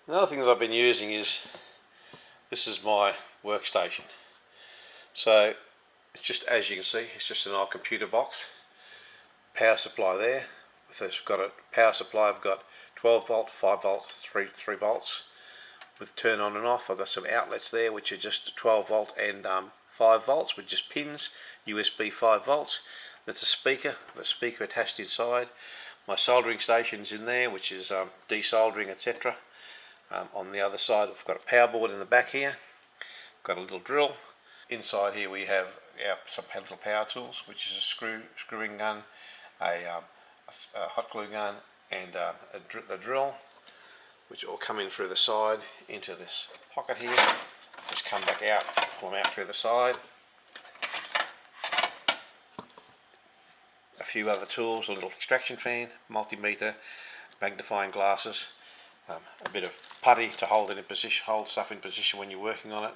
Another thing that I've been using is, this is my workstation. So it's just, as you can see, it's just an old computer box. Power supply there. It's got a power supply. I've got 12 volt, 5 volts, 3 volts with turn on and off. I've got some outlets there which are just 12 volt and 5 volts with just pins, USB 5 volts. That's a speaker, attached inside. My soldering station's in there, which is desoldering, etc. On the other side I've got a power board in the back here. I've got a little drill. Inside here we have some little power tools, which is a screwing gun, a hot glue gun, and the drill, which all come in through the side into this pocket here. Just come back out, pull them out through the side. A few other tools, a little extraction fan, multimeter, magnifying glasses, a bit of putty to hold it in position, hold stuff in position when you're working on it,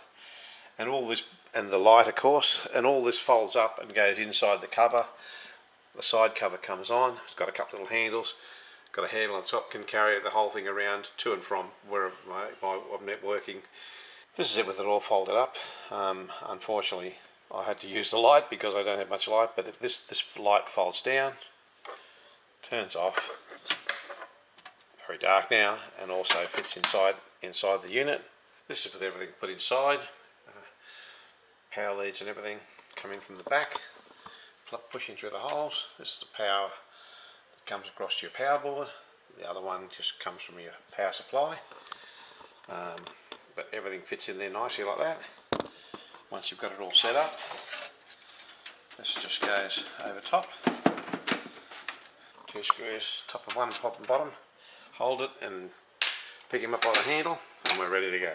and all this, and the light of course, and all this folds up and goes inside the cover. The side cover comes on. It's got a couple little handles. Got a handle on the top, can carry the whole thing around to and from wherever I'm networking. This is it with it all folded up. Unfortunately, I had to use the light because I don't have much light, but if this light folds down, turns off, very dark now, and also fits inside the unit. This is with everything put inside, power leads and everything coming from the back, pushing through the holes. This is the power that comes across to your power board. The other one just comes from your power supply, but everything fits in there nicely like that. Once you've got it all set up, this just goes over top. 2 screws, top of one, top and bottom. Hold it and pick him up by the handle, and we're ready to go.